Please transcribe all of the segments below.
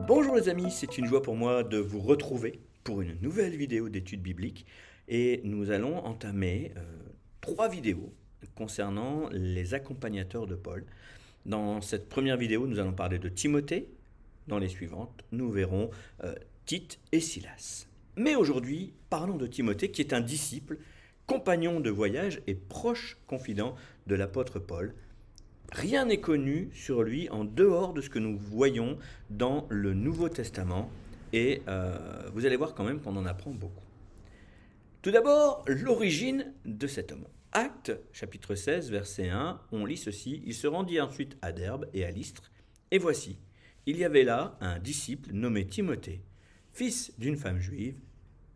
Bonjour les amis, c'est une joie pour moi de vous retrouver pour une nouvelle vidéo d'études bibliques et nous allons entamer 3 vidéos concernant les accompagnateurs de Paul. Dans cette première vidéo, nous allons parler de Timothée. Dans les suivantes, nous verrons Tite et Silas. Mais aujourd'hui, parlons de Timothée qui est un disciple, compagnon de voyage et proche confident de l'apôtre Paul. Rien n'est connu sur lui en dehors de ce que nous voyons dans le Nouveau Testament et vous allez voir quand même qu'on en apprend beaucoup. Tout d'abord, l'origine de cet homme. Actes, chapitre 16, verset 1, on lit ceci. Il se rendit ensuite à Derbe et à Lystre, et voici, il y avait là un disciple nommé Timothée, fils d'une femme juive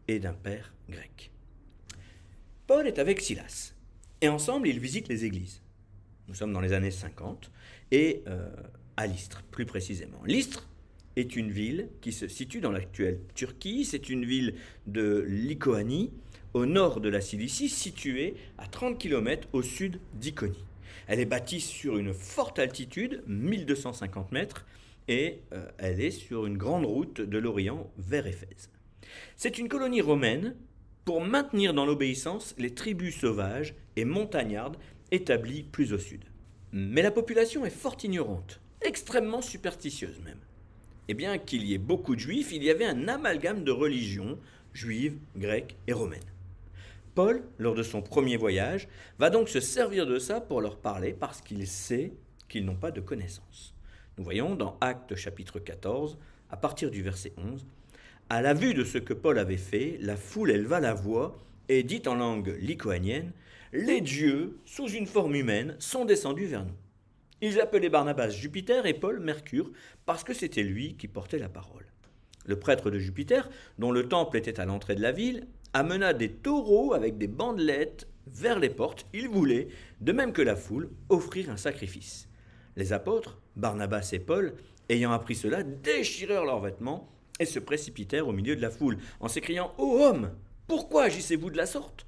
et d'un père grec. Paul est avec Silas, et ensemble ils visitent les églises. Nous sommes dans les années 50, et à Lystre, plus précisément. Lystre est une ville qui se situe dans l'actuelle Turquie, c'est une ville de Lycaonie, au nord de la Cilicie, située à 30 km au sud d'Iconie. Elle est bâtie sur une forte altitude, 1250 mètres, et elle est sur une grande route de l'Orient vers Éphèse. C'est une colonie romaine pour maintenir dans l'obéissance les tribus sauvages et montagnardes établie plus au sud. Mais la population est fort ignorante, extrêmement superstitieuse même. Et bien qu'il y ait beaucoup de juifs, il y avait un amalgame de religions, juives, grecques et romaines. Paul, lors de son premier voyage, va donc se servir de ça pour leur parler parce qu'il sait qu'ils n'ont pas de connaissances. Nous voyons dans Actes chapitre 14, à partir du verset 11, « À la vue de ce que Paul avait fait, la foule éleva la voix et dit en langue lycaonienne, « Les dieux, sous une forme humaine, sont descendus vers nous. » Ils appelaient Barnabas Jupiter et Paul Mercure, parce que c'était lui qui portait la parole. Le prêtre de Jupiter, dont le temple était à l'entrée de la ville, amena des taureaux avec des bandelettes vers les portes. Il voulait, de même que la foule, offrir un sacrifice. Les apôtres, Barnabas et Paul, ayant appris cela, déchirèrent leurs vêtements et se précipitèrent au milieu de la foule, en s'écriant « Ô hommes, pourquoi agissez-vous de la sorte ?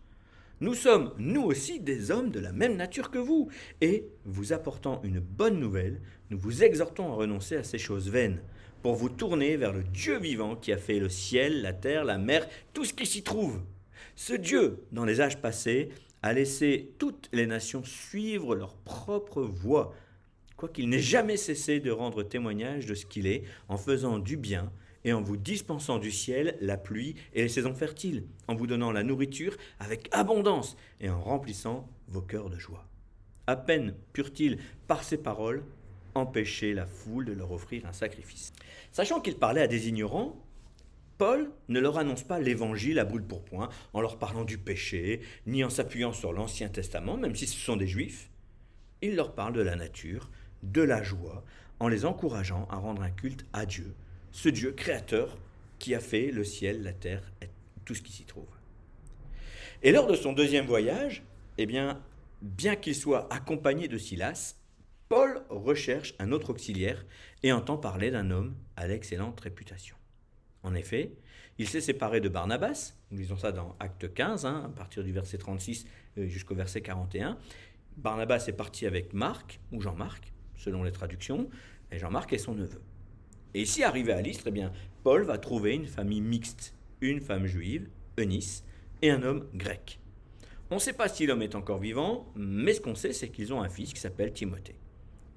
Nous sommes, nous aussi, des hommes de la même nature que vous, et, vous apportant une bonne nouvelle, nous vous exhortons à renoncer à ces choses vaines, pour vous tourner vers le Dieu vivant qui a fait le ciel, la terre, la mer, tout ce qui s'y trouve. Ce Dieu, dans les âges passés, a laissé toutes les nations suivre leur propre voie, quoiqu'il n'ait jamais cessé de rendre témoignage de ce qu'il est, en faisant du bien, et en vous dispensant du ciel la pluie et les saisons fertiles, en vous donnant la nourriture avec abondance et en remplissant vos cœurs de joie. À peine purent-ils, par ces paroles, empêcher la foule de leur offrir un sacrifice. Sachant qu'il parlait à des ignorants, Paul ne leur annonce pas l'évangile à brûle-pourpoint en leur parlant du péché, ni en s'appuyant sur l'Ancien Testament, même si ce sont des juifs. Il leur parle de la nature, de la joie, en les encourageant à rendre un culte à Dieu, ce Dieu créateur qui a fait le ciel, la terre et tout ce qui s'y trouve. Et lors de son deuxième voyage, bien qu'il soit accompagné de Silas, Paul recherche un autre auxiliaire et entend parler d'un homme à l'excellente réputation. En effet, il s'est séparé de Barnabas, nous lisons ça dans Acte 15, à partir du verset 36 jusqu'au verset 41. Barnabas est parti avec Marc, ou Jean-Marc, selon les traductions, et Jean-Marc est son neveu. Et ici, arrivé à Lystre, Paul va trouver une famille mixte, une femme juive, Eunice, et un homme grec. On ne sait pas si l'homme est encore vivant, mais ce qu'on sait, c'est qu'ils ont un fils qui s'appelle Timothée.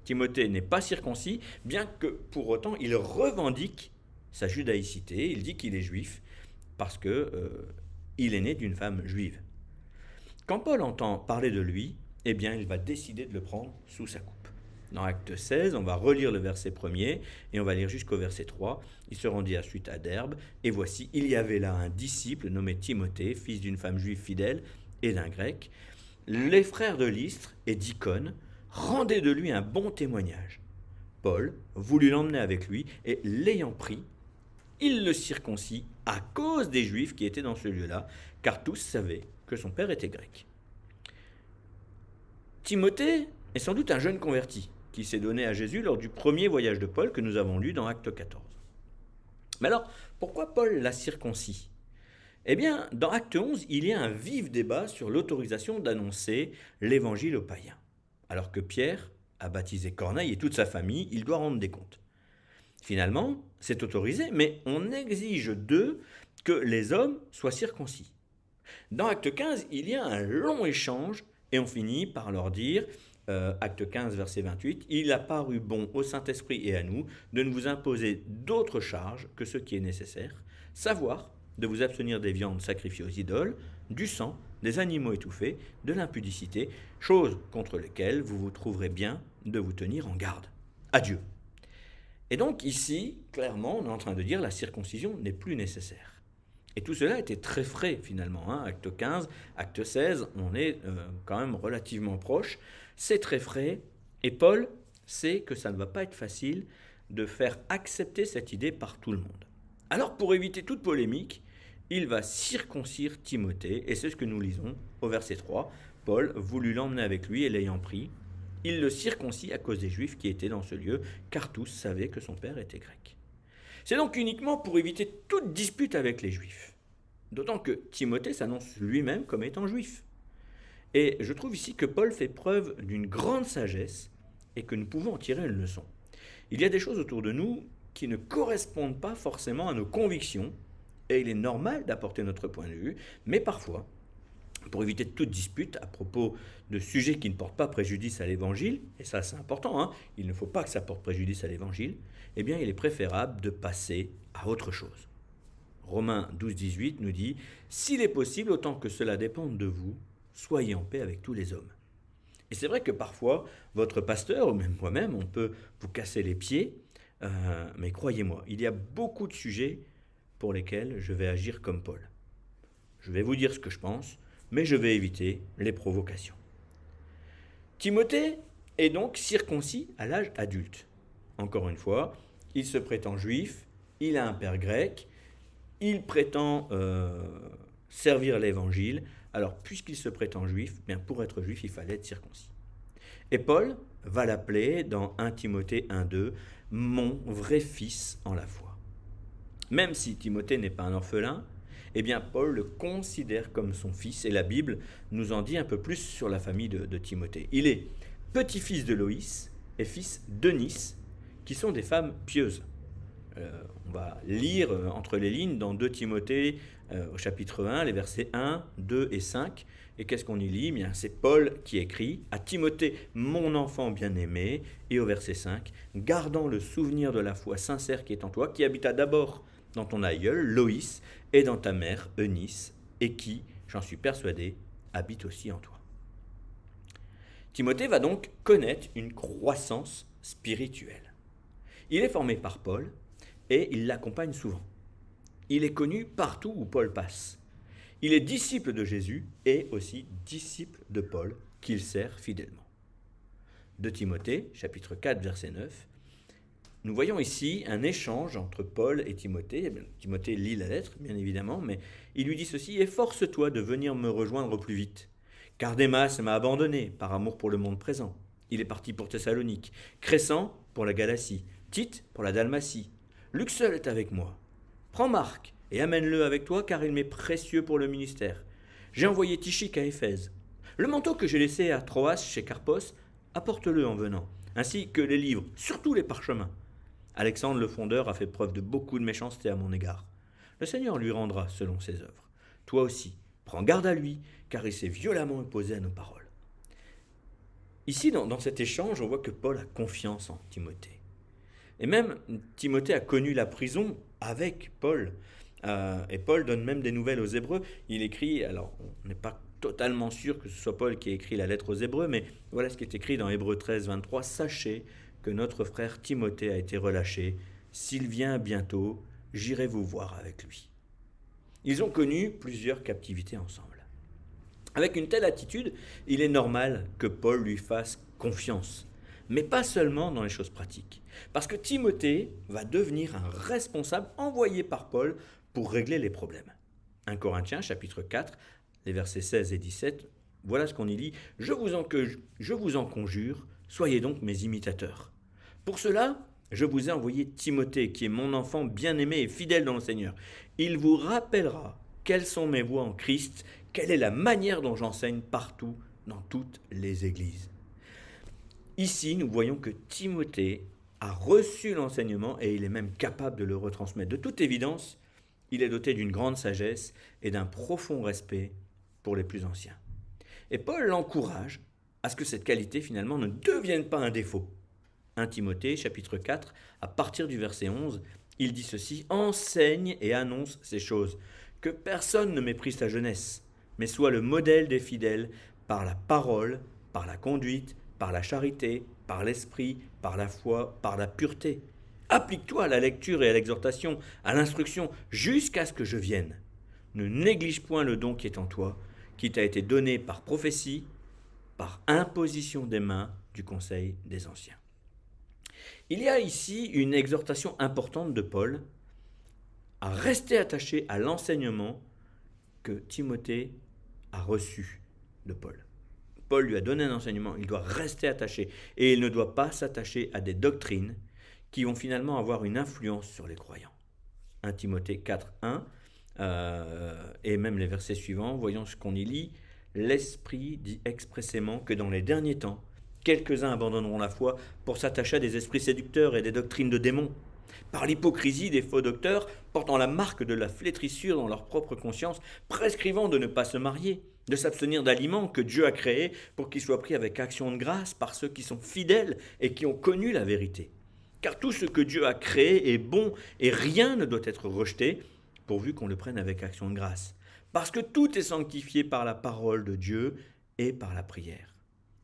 Timothée n'est pas circoncis, bien que pour autant, il revendique sa judaïcité, il dit qu'il est juif, parce qu'il est né d'une femme juive. Quand Paul entend parler de lui, il va décider de le prendre sous sa coupe. Dans Acte 16, on va relire le verset 1er et on va lire jusqu'au verset 3. Il se rendit ensuite à Derbe, et voici, il y avait là un disciple nommé Timothée, fils d'une femme juive fidèle et d'un grec. Les frères de Lystre et d'Icône rendaient de lui un bon témoignage. Paul voulut l'emmener avec lui, et l'ayant pris, il le circoncit à cause des Juifs qui étaient dans ce lieu-là, car tous savaient que son père était grec. Timothée est sans doute un jeune converti qui s'est donné à Jésus lors du premier voyage de Paul que nous avons lu dans Acte 14. Mais alors, pourquoi Paul l'a circoncis ? Dans Acte 11, il y a un vif débat sur l'autorisation d'annoncer l'évangile aux païens. Alors que Pierre a baptisé Corneille et toute sa famille, il doit rendre des comptes. Finalement, c'est autorisé, mais on exige d'eux que les hommes soient circoncis. Dans Acte 15, il y a un long échange et on finit par leur dire, Acte 15, verset 28, « Il a paru bon au Saint-Esprit et à nous de ne vous imposer d'autres charges que ce qui est nécessaire, savoir de vous abstenir des viandes sacrifiées aux idoles, du sang, des animaux étouffés, de l'impudicité, choses contre lesquelles vous vous trouverez bien de vous tenir en garde. Adieu. » Et donc ici, clairement, on est en train de dire la circoncision n'est plus nécessaire. Et tout cela était très frais finalement. Acte 15, acte 16, on est quand même relativement proche. C'est très frais. Et Paul sait que ça ne va pas être facile de faire accepter cette idée par tout le monde. Alors pour éviter toute polémique, il va circoncire Timothée. Et c'est ce que nous lisons au verset 3. Paul voulut l'emmener avec lui et l'ayant pris, il le circoncis à cause des Juifs qui étaient dans ce lieu, car tous savaient que son père était grec. C'est donc uniquement pour éviter toute dispute avec les Juifs. D'autant que Timothée s'annonce lui-même comme étant juif. Et je trouve ici que Paul fait preuve d'une grande sagesse et que nous pouvons en tirer une leçon. Il y a des choses autour de nous qui ne correspondent pas forcément à nos convictions, et il est normal d'apporter notre point de vue, mais parfois, pour éviter toute dispute à propos de sujets qui ne portent pas préjudice à l'évangile, et ça c'est important, il ne faut pas que ça porte préjudice à l'évangile, eh bien il est préférable de passer à autre chose. Romains 12, 18 nous dit « S'il est possible, autant que cela dépende de vous, soyez en paix avec tous les hommes. » Et c'est vrai que parfois, votre pasteur, ou même moi-même, on peut vous casser les pieds, mais croyez-moi, il y a beaucoup de sujets pour lesquels je vais agir comme Paul. Je vais vous dire ce que je pense, mais je vais éviter les provocations. Timothée est donc circoncis à l'âge adulte. Encore une fois, il se prétend juif, il a un père grec, il prétend servir l'évangile. Alors, puisqu'il se prétend juif, bien pour être juif, il fallait être circoncis. Et Paul va l'appeler dans 1 Timothée 1,2 « mon vrai fils en la foi ». Même si Timothée n'est pas un orphelin, eh bien Paul le considère comme son fils, et la Bible nous en dit un peu plus sur la famille de Timothée. Il est petit-fils de Loïs et fils d'Eunice, qui sont des femmes pieuses. On va lire entre les lignes dans 2 Timothée au chapitre 1, les versets 1, 2 et 5. Et qu'est-ce qu'on y lit ? Bien, c'est Paul qui écrit « À Timothée, mon enfant bien-aimé » et au verset 5 « Gardant le souvenir de la foi sincère qui est en toi, qui habita d'abord dans ton aïeul, Loïs, et dans ta mère, Eunice, et qui, j'en suis persuadé, habite aussi en toi. » Timothée va donc connaître une croissance spirituelle. Il est formé par Paul et il l'accompagne souvent. Il est connu partout où Paul passe. Il est disciple de Jésus et aussi disciple de Paul qu'il sert fidèlement. De Timothée, chapitre 4, verset 9, nous voyons ici un échange entre Paul et Timothée. Timothée lit la lettre, bien évidemment, mais il lui dit ceci « Efforce-toi de venir me rejoindre au plus vite, car Démas m'a abandonné par amour pour le monde présent. Il est parti pour Thessalonique, Crescens pour la Galatie, Tite pour la Dalmatie. Luc seul est avec moi. Prends Marc et amène-le avec toi, car il m'est précieux pour le ministère. J'ai envoyé Tychique à Éphèse. Le manteau que j'ai laissé à Troas chez Carpos, apporte-le en venant, ainsi que les livres, surtout les parchemins. Alexandre le fondeur a fait preuve de beaucoup de méchanceté à mon égard. Le Seigneur lui rendra selon ses œuvres. Toi aussi, prends garde à lui, car il s'est violemment opposé à nos paroles. » Ici, dans cet échange, on voit que Paul a confiance en Timothée. Et même Timothée a connu la prison avec Paul. Et Paul donne même des nouvelles aux Hébreux. Il écrit, alors on n'est pas totalement sûr que ce soit Paul qui a écrit la lettre aux Hébreux, mais voilà ce qui est écrit dans Hébreux 13, 23. « Sachez que notre frère Timothée a été relâché. S'il vient bientôt, j'irai vous voir avec lui. » Ils ont connu plusieurs captivités ensemble. Avec une telle attitude, il est normal que Paul lui fasse confiance, mais pas seulement dans les choses pratiques. Parce que Timothée va devenir un responsable envoyé par Paul pour régler les problèmes. 1 Corinthiens, chapitre 4, les versets 16 et 17, voilà ce qu'on y lit. « Je vous en conjure, soyez donc mes imitateurs. Pour cela, je vous ai envoyé Timothée, qui est mon enfant bien-aimé et fidèle dans le Seigneur. Il vous rappellera quelles sont mes voies en Christ, quelle est la manière dont j'enseigne partout, dans toutes les églises. » Ici, nous voyons que Timothée a reçu l'enseignement et il est même capable de le retransmettre. De toute évidence, il est doté d'une grande sagesse et d'un profond respect pour les plus anciens. Et Paul l'encourage à ce que cette qualité finalement ne devienne pas un défaut. 1 Timothée chapitre 4, à partir du verset 11, il dit ceci: « Enseigne et annonce ces choses, que personne ne méprise ta jeunesse, mais sois le modèle des fidèles par la parole, par la conduite, par la charité, par l'esprit, par la foi, par la pureté. Applique-toi à la lecture et à l'exhortation, à l'instruction, jusqu'à ce que je vienne. Ne néglige point le don qui est en toi, qui t'a été donné par prophétie, par imposition des mains du conseil des anciens. » Il y a ici une exhortation importante de Paul à rester attaché à l'enseignement que Timothée a reçu de Paul. Paul lui a donné un enseignement, il doit rester attaché et il ne doit pas s'attacher à des doctrines qui vont finalement avoir une influence sur les croyants. 1 Timothée 4, 1 et même les versets suivants, voyons ce qu'on y lit. L'Esprit dit expressément que dans les derniers temps, quelques-uns abandonneront la foi pour s'attacher à des esprits séducteurs et des doctrines de démons, par l'hypocrisie des faux docteurs portant la marque de la flétrissure dans leur propre conscience, prescrivant de ne pas se marier, de s'abstenir d'aliments que Dieu a créés pour qu'ils soient pris avec action de grâce par ceux qui sont fidèles et qui ont connu la vérité. Car tout ce que Dieu a créé est bon et rien ne doit être rejeté, pourvu qu'on le prenne avec action de grâce. Parce que tout est sanctifié par la parole de Dieu et par la prière.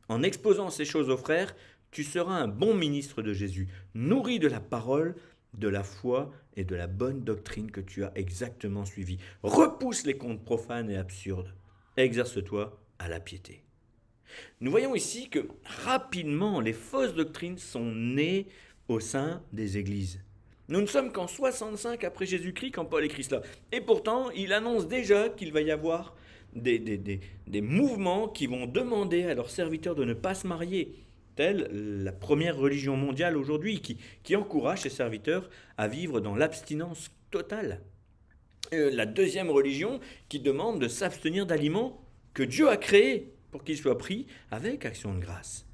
En exposant ces choses aux frères, tu seras un bon ministre de Jésus, nourri de la parole, de la foi et de la bonne doctrine que tu as exactement suivie. Repousse les contes profanes et absurdes. Exerce-toi à la piété. Nous voyons ici que rapidement les fausses doctrines sont nées au sein des églises. Nous ne sommes qu'en 65 après Jésus-Christ quand Paul écrit cela. Et pourtant, il annonce déjà qu'il va y avoir des mouvements qui vont demander à leurs serviteurs de ne pas se marier, telle la première religion mondiale aujourd'hui qui encourage ses serviteurs à vivre dans l'abstinence totale. La deuxième religion qui demande de s'abstenir d'aliments que Dieu a créés pour qu'ils soient pris avec action de grâce.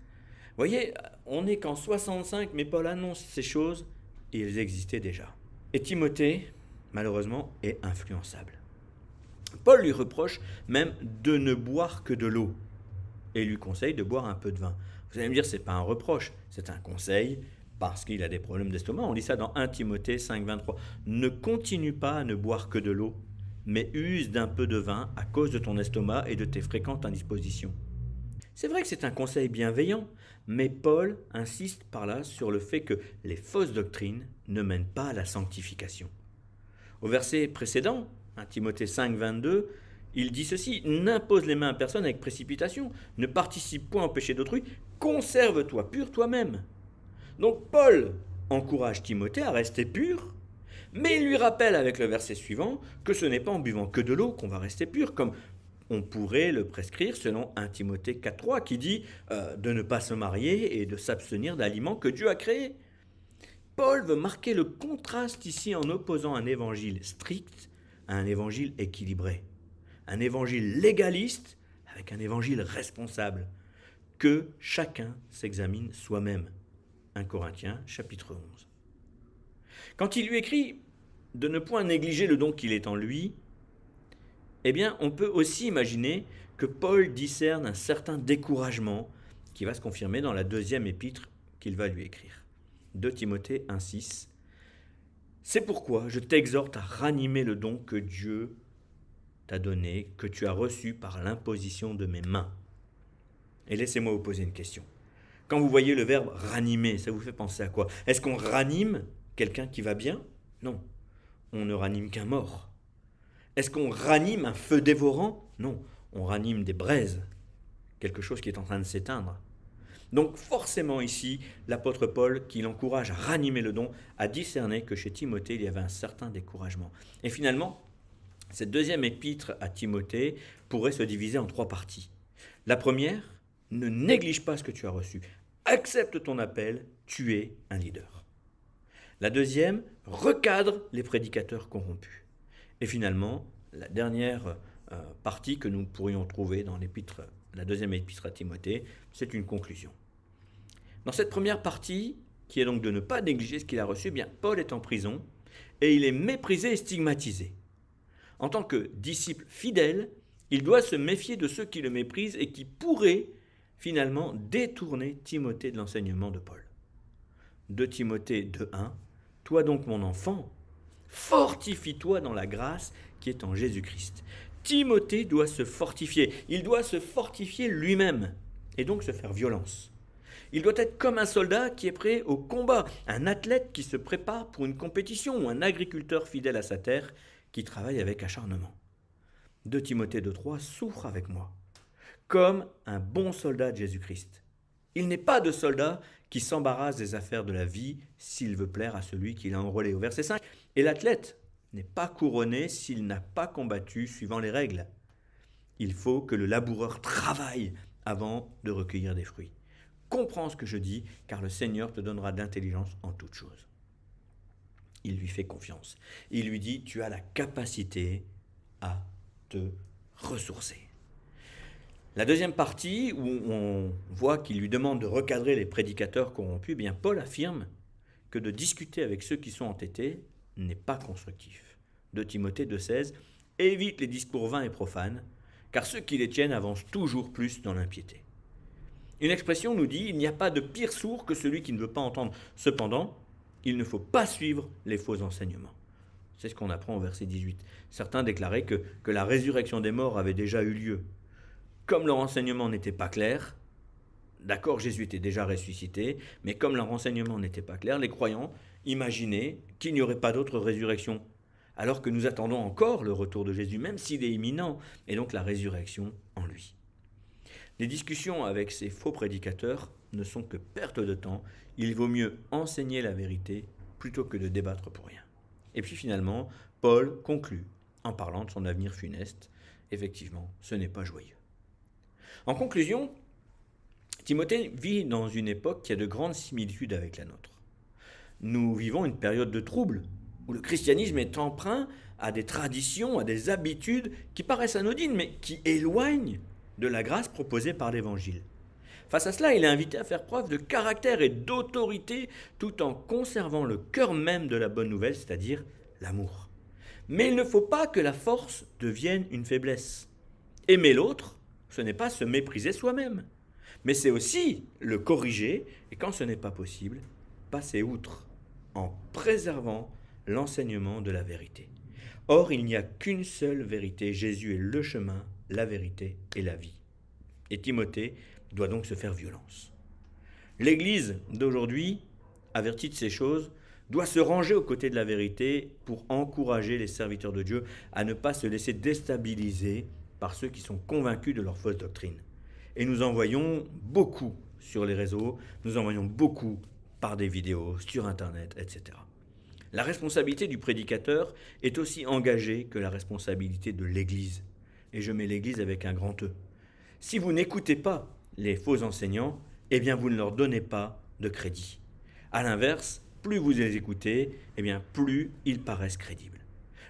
Vous voyez, on n'est qu'en 65, mais Paul annonce ces choses et elles existaient déjà. Et Timothée, malheureusement, est influençable. Paul lui reproche même de ne boire que de l'eau et lui conseille de boire un peu de vin. Vous allez me dire, ce n'est pas un reproche, c'est un conseil parce qu'il a des problèmes d'estomac. On lit ça dans 1 Timothée 5, 23. Ne continue pas à ne boire que de l'eau, mais use d'un peu de vin à cause de ton estomac et de tes fréquentes indispositions. C'est vrai que c'est un conseil bienveillant, mais Paul insiste par là sur le fait que les fausses doctrines ne mènent pas à la sanctification. Au verset précédent, 1 Timothée 5, 22, il dit ceci: « N'impose les mains à personne avec précipitation, ne participe point au péché d'autrui, conserve-toi pur toi-même. » Donc Paul encourage Timothée à rester pur, mais il lui rappelle avec le verset suivant que ce n'est pas en buvant que de l'eau qu'on va rester pur, comme on pourrait le prescrire selon 1 Timothée 4, 3 qui dit de ne pas se marier et de s'abstenir d'aliments que Dieu a créés. Paul veut marquer le contraste ici en opposant un évangile strict à un évangile équilibré. Un évangile légaliste avec un évangile responsable. Que chacun s'examine soi-même. 1 Corinthiens chapitre 11. Quand il lui écrit de ne point négliger le don qu'il est en lui, eh bien, on peut aussi imaginer que Paul discerne un certain découragement qui va se confirmer dans la deuxième épître qu'il va lui écrire. 2 Timothée 1, 6. C'est pourquoi je t'exhorte à ranimer le don que Dieu t'a donné, que tu as reçu par l'imposition de mes mains. Et laissez-moi vous poser une question. Quand vous voyez le verbe ranimer, ça vous fait penser à quoi? Est-ce qu'on ranime quelqu'un qui va bien? Non, on ne ranime qu'un mort. Est-ce qu'on ranime un feu dévorant? Non, on ranime des braises, quelque chose qui est en train de s'éteindre. Donc forcément ici, l'apôtre Paul, qui l'encourage à ranimer le don, a discerné que chez Timothée, il y avait un certain découragement. Et finalement, cette deuxième épître à Timothée pourrait se diviser en 3 parties. La première, ne néglige pas ce que tu as reçu. Accepte ton appel, tu es un leader. La deuxième, recadre les prédicateurs corrompus. Et finalement, la dernière partie que nous pourrions trouver dans l'épître, la deuxième épître à Timothée, c'est une conclusion. Dans cette première partie, qui est donc de ne pas négliger ce qu'il a reçu, eh bien Paul est en prison et il est méprisé et stigmatisé. En tant que disciple fidèle, il doit se méfier de ceux qui le méprisent et qui pourraient finalement détourner Timothée de l'enseignement de Paul. 2 Timothée 2,1 « Toi donc mon enfant, fortifie-toi dans la grâce qui est en Jésus-Christ. » Timothée doit se fortifier, il doit se fortifier lui-même et donc se faire violence. Il doit être comme un soldat qui est prêt au combat, un athlète qui se prépare pour une compétition ou un agriculteur fidèle à sa terre qui travaille avec acharnement. 2 Timothée 2,3 « Souffre avec moi, comme un bon soldat de Jésus-Christ. » Il n'est pas de soldat qui s'embarrasse des affaires de la vie s'il veut plaire à celui qui l'a enrôlé. Au verset 5, « Et l'athlète n'est pas couronné s'il n'a pas combattu suivant les règles. Il faut que le laboureur travaille avant de recueillir des fruits. Comprends ce que je dis, car le Seigneur te donnera de l'intelligence en toutes choses. » Il lui fait confiance. Il lui dit, tu as la capacité à te ressourcer. La deuxième partie, où on voit qu'il lui demande de recadrer les prédicateurs corrompus, eh bien Paul affirme que de discuter avec ceux qui sont entêtés n'est pas constructif. 2 Timothée 2,16 « Évite les discours vains et profanes, car ceux qui les tiennent avancent toujours plus dans l'impiété. » Une expression nous dit « Il n'y a pas de pire sourd que celui qui ne veut pas entendre. Cependant, il ne faut pas suivre les faux enseignements. » C'est ce qu'on apprend au verset 18. Certains déclaraient que la résurrection des morts avait déjà eu lieu. Comme leur enseignement n'était pas clair, d'accord, Jésus était déjà ressuscité, mais comme leur enseignement n'était pas clair, les croyants imaginaient qu'il n'y aurait pas d'autre résurrection, alors que nous attendons encore le retour de Jésus, même s'il est imminent, et donc la résurrection en lui. Les discussions avec ces faux prédicateurs ne sont que perte de temps. Il vaut mieux enseigner la vérité plutôt que de débattre pour rien. Et puis finalement, Paul conclut en parlant de son avenir funeste. Effectivement, ce n'est pas joyeux. En conclusion, Timothée vit dans une époque qui a de grandes similitudes avec la nôtre. Nous vivons une période de trouble où le christianisme est emprunt à des traditions, à des habitudes qui paraissent anodines, mais qui éloignent de la grâce proposée par l'Évangile. Face à cela, il est invité à faire preuve de caractère et d'autorité tout en conservant le cœur même de la bonne nouvelle, c'est-à-dire l'amour. Mais il ne faut pas que la force devienne une faiblesse. Aimer l'autre, ce n'est pas se mépriser soi-même, mais c'est aussi le corriger et quand ce n'est pas possible, passer outre en préservant l'enseignement de la vérité. Or, il n'y a qu'une seule vérité, Jésus est le chemin, la vérité et la vie. Et Timothée doit donc se faire violence. L'Église d'aujourd'hui, avertie de ces choses, doit se ranger aux côtés de la vérité pour encourager les serviteurs de Dieu à ne pas se laisser déstabiliser par ceux qui sont convaincus de leur fausse doctrine. Et nous en voyons beaucoup sur les réseaux, nous en voyons beaucoup par des vidéos, sur Internet, etc. La responsabilité du prédicateur est aussi engagée que la responsabilité de l'Église. Et je mets l'Église avec un grand E. Si vous n'écoutez pas les faux enseignants, eh bien vous ne leur donnez pas de crédit. A l'inverse, plus vous les écoutez, eh bien plus ils paraissent crédibles.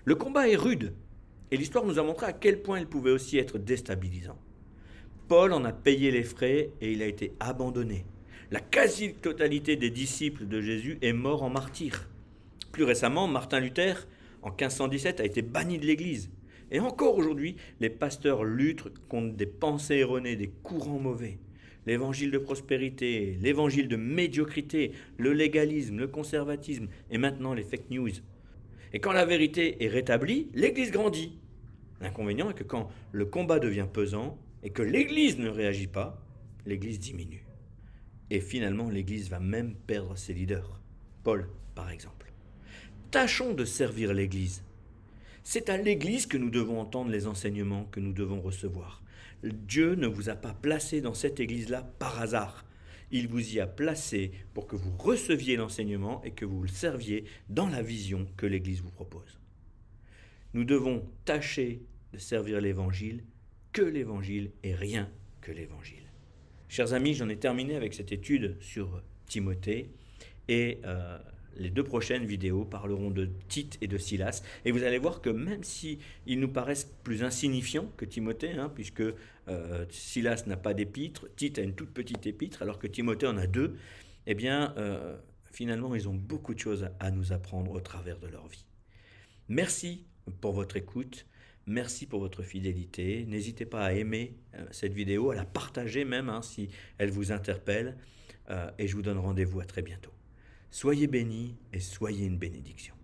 Le combat est rude, et l'histoire nous a montré à quel point il pouvait aussi être déstabilisant. Paul en a payé les frais et il a été abandonné. La quasi-totalité des disciples de Jésus est mort en martyr. Plus récemment, Martin Luther, en 1517, a été banni de l'Église. Et encore aujourd'hui, les pasteurs luttent contre des pensées erronées, des courants mauvais. L'évangile de prospérité, l'évangile de médiocrité, le légalisme, le conservatisme et maintenant les fake news. Et quand la vérité est rétablie, l'Église grandit. L'inconvénient est que quand le combat devient pesant et que l'Église ne réagit pas, l'Église diminue. Et finalement, l'Église va même perdre ses leaders. Paul, par exemple. Tâchons de servir l'Église. C'est à l'Église que nous devons entendre les enseignements que nous devons recevoir. Dieu ne vous a pas placé dans cette Église-là par hasard. Il vous y a placé pour que vous receviez l'enseignement et que vous le serviez dans la vision que l'Église vous propose. Nous devons tâcher de servir l'Évangile, que l'Évangile et rien que l'Évangile. Chers amis, j'en ai terminé avec cette étude sur Timothée et les 2 prochaines vidéos parleront de Tite et de Silas. Et vous allez voir que même s'ils nous paraissent plus insignifiants que Timothée, puisque Silas n'a pas d'épître, Tite a une toute petite épître, alors que Timothée en a 2, eh bien, Finalement, ils ont beaucoup de choses à nous apprendre au travers de leur vie. Merci pour votre écoute, merci pour votre fidélité. N'hésitez pas à aimer cette vidéo, à la partager même si elle vous interpelle. Et je vous donne rendez-vous à très bientôt. Soyez bénis et soyez une bénédiction.